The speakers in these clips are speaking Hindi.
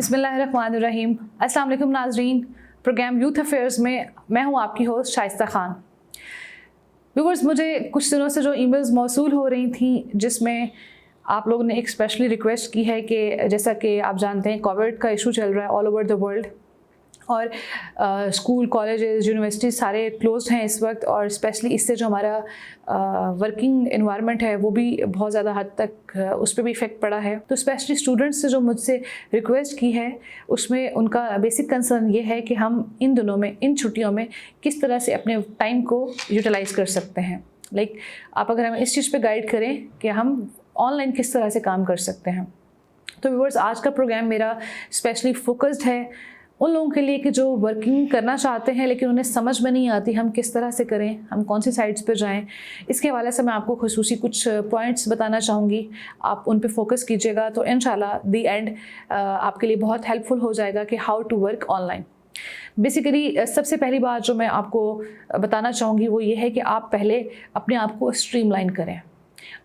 बिस्मिल्लाहिर्रहमानिर्रहीम। अस्सलाम वालेकुम नाज़रीन। प्रोग्राम यूथ अफेयर्स में मैं हूँ आपकी होस्ट शाइस्ता खान। व्यूअर्स, मुझे कुछ दिनों से जो ईमेल्स मौसूल हो रही थी जिसमें आप लोगों ने एक स्पेशली रिक्वेस्ट की है कि जैसा कि आप जानते हैं कोविड का इशू चल रहा है ऑल ओवर द वर्ल्ड और स्कूल कॉलेजेस यूनिवर्सिटीज़ सारे क्लोज्ड हैं इस वक्त, और स्पेशली इससे जो हमारा वर्किंग एनवायरनमेंट है वो भी बहुत ज़्यादा हद तक उस पर भी इफ़ेक्ट पड़ा है। तो स्पेशली स्टूडेंट्स से जो मुझसे रिक्वेस्ट की है उसमें उनका बेसिक कंसर्न ये है कि हम इन दिनों में, इन छुट्टियों में किस तरह से अपने टाइम को यूटिलाइज़ कर सकते हैं। आप अगर हमें इस चीज़ पे गाइड करें कि हम ऑनलाइन किस तरह से काम कर सकते हैं। तो व्यूअर्स, आज का प्रोग्राम मेरा स्पेशली फोकस्ड है उन लोगों के लिए कि जो वर्किंग करना चाहते हैं लेकिन उन्हें समझ में नहीं आती हम किस तरह से करें, हम कौन सी साइट्स पर जाएं। इसके हवाले से मैं आपको खुसूसी कुछ पॉइंट्स बताना चाहूँगी, आप उन पे फोकस कीजिएगा तो इंशाल्लाह दी एंड आपके लिए बहुत हेल्पफुल हो जाएगा कि how to work online. Basically सबसे पहली बात जो मैं आपको बताना चाहूँगी वो ये है कि आप पहले अपने आप को स्ट्रीमलाइन करें।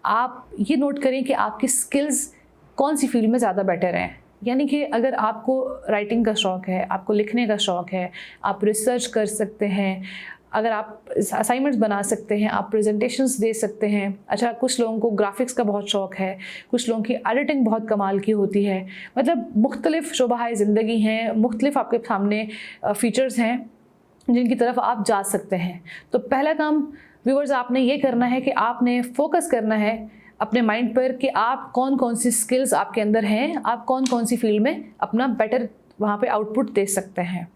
आप ये नोट करें कि आपकी स्किल्स कौन सी फील्ड में ज़्यादा बेटर हैं। यानी कि अगर आपको राइटिंग का शौक़ है, आपको लिखने का शौक़ है, आप रिसर्च कर सकते हैं, अगर आप असाइनमेंट्स बना सकते हैं, आप प्रेजेंटेशंस दे सकते हैं। अच्छा, कुछ लोगों को ग्राफिक्स का बहुत शौक़ है, कुछ लोगों की एडिटिंग बहुत कमाल की होती है। मतलब मुख्तलिफ शोबाए ज़िंदगी हैं, मुख्तलिफ आपके सामने फ़ीचर्स हैं जिनकी तरफ आप जा सकते हैं। तो पहला काम व्यूअर्स आपने ये करना है कि आपने फोकस करना है अपने माइंड पर कि आप कौन कौन सी स्किल्स आपके अंदर हैं, आप कौन कौन सी फील्ड में अपना बेटर वहाँ पे आउटपुट दे सकते हैं।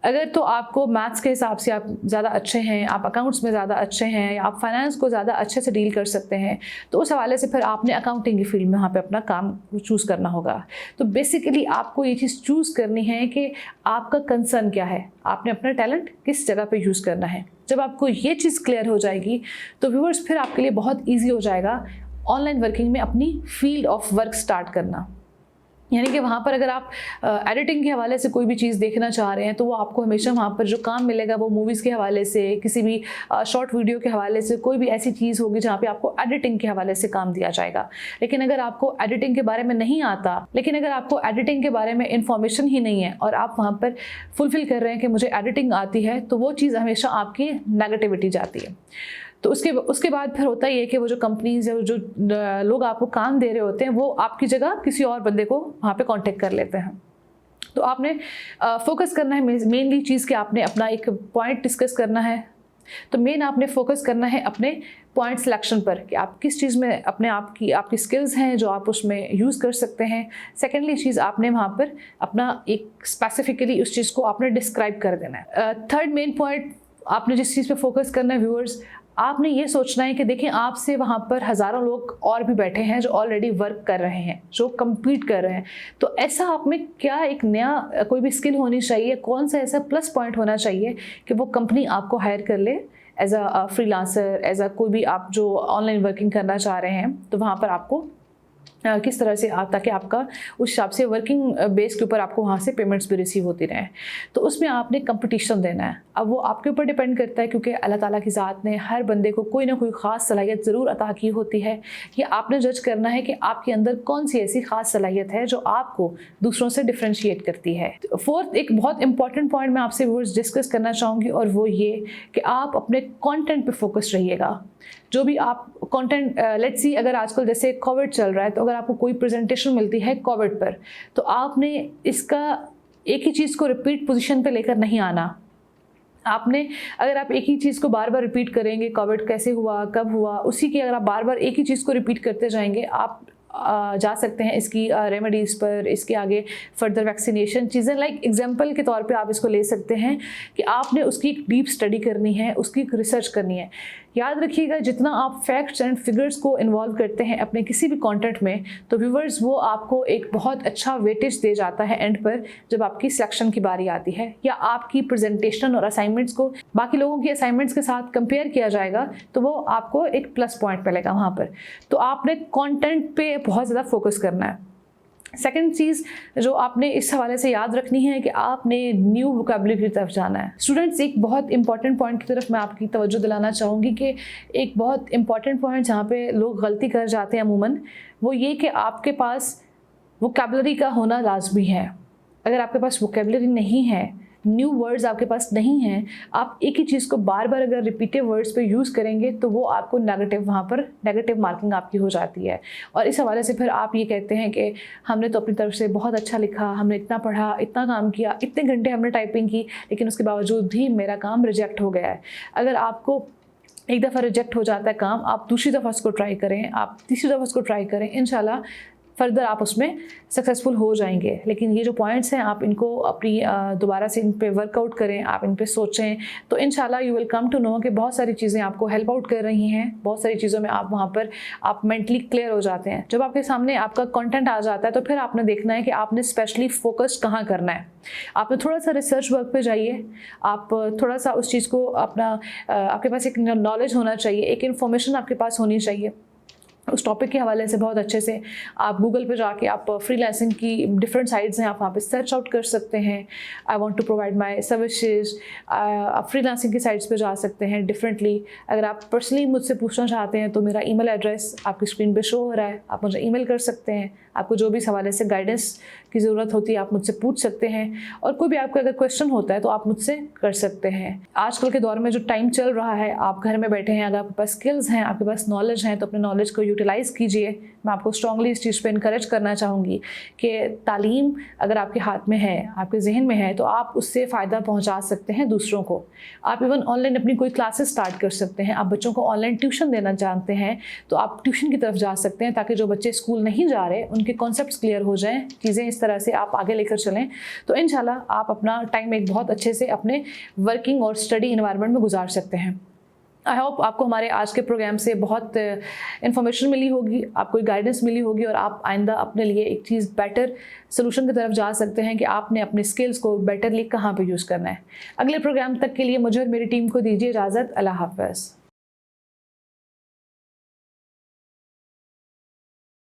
अगर तो आपको मैथ्स के हिसाब से आप ज़्यादा अच्छे हैं, आप अकाउंट्स में ज़्यादा अच्छे हैं, या आप फाइनेंस को ज़्यादा अच्छे से डील कर सकते हैं, तो उस हवाले से फिर आपने अकाउंटिंग की फील्ड में वहाँ पे अपना काम चूज़ करना होगा। तो बेसिकली आपको ये चीज़ चूज़ करनी है कि आपका कंसर्न क्या है, आपने अपना टैलेंट किस जगह पे यूज़ करना है। जब आपको ये चीज़ क्लियर हो जाएगी तो व्यूअर्स फिर आपके लिए बहुत ईजी हो जाएगा ऑनलाइन वर्किंग में अपनी फील्ड ऑफ वर्क स्टार्ट करना। यानी कि वहाँ पर अगर आप एडिटिंग के हवाले से कोई भी चीज़ देखना चाह रहे हैं तो वो आपको हमेशा वहाँ पर जो काम मिलेगा वो मूवीज़ के हवाले से, किसी भी शॉर्ट वीडियो के हवाले से, कोई भी ऐसी चीज़ होगी जहाँ पे आपको एडिटिंग के हवाले से काम दिया जाएगा। लेकिन अगर आपको एडिटिंग के बारे में नहीं आता, लेकिन अगर आपको एडिटिंग के बारे में इंफॉर्मेशन ही नहीं है और आप वहाँ पर फुलफ़िल कर रहे हैं कि मुझे एडिटिंग आती है, तो वो चीज़ हमेशा आपकी नेगेटिविटी जाती है। तो उसके बाद फिर होता ही है कि वो जो कंपनीज़ या जो लोग आपको काम दे रहे होते हैं वो आपकी जगह किसी और बंदे को वहाँ पे कांटेक्ट कर लेते हैं। तो आपने फोकस करना है मेनली चीज़ कि आपने अपना एक पॉइंट डिस्कस करना है। तो मेन आपने फोकस करना है अपने पॉइंट सिलेक्शन पर कि आप किस चीज़ में अपने आपकी स्किल्स हैं जो आप उसमें यूज़ कर सकते हैं। सेकेंडली चीज़ आपने वहाँ पर अपना एक स्पेसिफिकली उस चीज़ को आपने डिस्क्राइब कर देना है। थर्ड मेन पॉइंट आपने जिस चीज़ पे फोकस करना है व्यूअर्स, आपने ये सोचना है कि देखें आपसे वहाँ पर हज़ारों लोग और भी बैठे हैं जो ऑलरेडी वर्क कर रहे हैं, जो कम्पीट कर रहे हैं। तो ऐसा आप में क्या एक नया कोई भी स्किल होनी चाहिए, कौन सा ऐसा प्लस पॉइंट होना चाहिए कि वो कंपनी आपको हायर कर ले as a freelancer, as a कोई भी आप जो ऑनलाइन वर्किंग करना चाह रहे हैं। तो वहाँ पर आपको किस तरह से ताकि आपका उस हिसाब से वर्किंग बेस के ऊपर आपको वहाँ से पेमेंट्स भी रिसीव होती रहें। तो उसमें आपने कंपटीशन देना है। अब वो आपके ऊपर डिपेंड करता है क्योंकि अल्लाह ताला की ज़ात ने हर बंदे को कोई ना कोई ख़ास सलाहियत ज़रूर अता की होती है। ये आपने जज करना है कि आपके अंदर कौन सी ऐसी ख़ास सलाहियत है जो आपको दूसरों से डिफ्रेंशिएट करती है। फोर्थ एक बहुत इंपॉर्टेंट पॉइंट मैं आपसे व्यूअर्स डिस्कस करना चाहूँगी, और वो ये कि आप अपने कॉन्टेंट पर फोकस रहिएगा। जो भी आप कंटेंट लेट्स सी, अगर आजकल जैसे कोविड चल रहा है तो अगर आपको कोई प्रेजेंटेशन मिलती है कोविड पर, तो आपने इसका एक ही चीज़ को रिपीट पोजीशन पे लेकर नहीं आना। आपने अगर आप एक ही चीज़ को बार बार रिपीट करेंगे, कोविड कैसे हुआ, कब हुआ, उसी की अगर आप बार बार एक ही चीज़ को रिपीट करते जाएंगे, आप जा सकते हैं इसकी रेमेडीज़ पर, इसके आगे फर्दर वैक्सीनेशन चीज़ें लाइक एग्जांपल के तौर पे आप इसको ले सकते हैं कि आपने उसकी डीप स्टडी करनी है, उसकी रिसर्च करनी है। याद रखिएगा, जितना आप फैक्ट्स एंड फिगर्स को इन्वॉल्व करते हैं अपने किसी भी कंटेंट में, तो व्यूवर्स वो आपको एक बहुत अच्छा वेटेज दे जाता है एंड पर जब आपकी सिलेक्शन की बारी आती है, या आपकी प्रेजेंटेशन और असाइनमेंट्स को बाकी लोगों की असाइनमेंट्स के साथ कंपेयर किया जाएगा तो वो आपको एक प्लस पॉइंट मिलेगा वहाँ पर। तो आपने कॉन्टेंट पे बहुत ज़्यादा फोकस करना है। सेकेंड चीज़ जो आपने इस हवाले से याद रखनी है कि आपने न्यू वोकैबुलरी की तरफ जाना है। स्टूडेंट्स, एक बहुत इंपॉर्टेंट पॉइंट की तरफ मैं आपकी तवज्जो दिलाना चाहूँगी कि एक बहुत इंपॉर्टेंट पॉइंट जहाँ पे लोग गलती कर जाते हैं अमूमन, वो ये कि आपके पास वोकैबुलरी का होना लाजमी है। अगर आपके पास वोकैबुलरी नहीं है, न्यू वर्ड्स आपके पास नहीं हैं, आप एक ही चीज़ को बार बार अगर रिपीटेड वर्ड्स पे यूज़ करेंगे तो वो आपको नेगेटिव, वहाँ पर नेगेटिव मार्किंग आपकी हो जाती है। और इस हवाले से फिर आप ये कहते हैं कि हमने तो अपनी तरफ से बहुत अच्छा लिखा, हमने इतना पढ़ा, इतना काम किया, इतने घंटे हमने टाइपिंग की, लेकिन उसके बावजूद भी मेरा काम रिजेक्ट हो गया है। अगर आपको एक दफ़ा रिजेक्ट हो जाता है काम, आप दूसरी दफ़ा उसको ट्राई करें, आप तीसरी दफ़ा उसको ट्राई करें, इंशाल्लाह फर्दर आप उसमें सक्सेसफुल हो जाएंगे। लेकिन ये जो पॉइंट्स हैं आप इनको अपनी दोबारा से इन पे वर्कआउट करें, आप इन पे सोचें, तो इंशाल्लाह you will come to know कि बहुत सारी चीज़ें आपको हेल्प आउट कर रही हैं। बहुत सारी चीज़ों में आप वहाँ पर आप मेंटली क्लियर हो जाते हैं। जब आपके सामने आपका कंटेंट आ जाता है तो फिर आपने देखना है कि आपने स्पेशली फोकस कहाँ करना है। आपने थोड़ा सा रिसर्च वर्क पे जाइए, आप थोड़ा सा उस चीज़ को अपना आपके पास एक नॉलेज होना चाहिए, एक इन्फॉर्मेशन आपके पास होनी चाहिए उस टॉपिक के हवाले से। बहुत अच्छे से आप गूगल पे जाके आप फ्रीलांसिंग की डिफरेंट साइट्स हैं, आप वहाँ पे सर्च आउट कर सकते हैं। I want to provide my services, आप फ्रीलांसिंग की साइट्स पे जा सकते हैं डिफरेंटली। अगर आप पर्सनली मुझसे पूछना चाहते हैं तो मेरा ईमेल एड्रेस आपकी स्क्रीन पे शो हो रहा है, आप मुझे ईमेल कर सकते हैं। आपको जो भी इस हवाले से गाइडेंस की ज़रूरत होती है आप मुझसे पूछ सकते हैं, और कोई भी आपको अगर क्वेश्चन होता है तो आप मुझसे कर सकते हैं। आजकल के दौर में जो टाइम चल रहा है, आप घर में बैठे हैं, अगर आपके पास स्किल्स हैं, आपके पास नॉलेज है, तो अपने नॉलेज को यूटिलाइज़ कीजिए। मैं आपको स्ट्रांगली इस चीज़ पे इनकरेज करना चाहूँगी कि तालीम अगर आपके हाथ में है, आपके जहन में है, तो आप उससे फ़ायदा पहुँचा सकते हैं दूसरों को। आप इवन ऑनलाइन अपनी कोई क्लासेस स्टार्ट कर सकते हैं। आप बच्चों को ऑनलाइन ट्यूशन देना जानते हैं तो आप ट्यूशन की तरफ जा सकते हैं, ताकि जो बच्चे स्कूल नहीं जा रहे उनके कॉन्सेप्ट्स क्लियर हो जाएँ, चीज़ें इस तरह से आप आगे लेकर चलें, तो इंशाल्लाह आप अपना टाइम एक बहुत अच्छे से अपने वर्किंग और स्टडी इन्वायरमेंट में गुजार सकते हैं। आई होप आपको हमारे आज के प्रोग्राम से बहुत इन्फॉर्मेशन मिली होगी, आपको एक गाइडेंस मिली होगी, और आप आइंदा अपने लिए एक चीज़ बेटर सोल्यूशन की तरफ जा सकते हैं कि आपने अपने स्किल्स को बेटरली कहाँ पे यूज़ करना है। अगले प्रोग्राम तक के लिए मुझे और मेरी टीम को दीजिए इजाज़त। अल्लाह हाफ़िज़।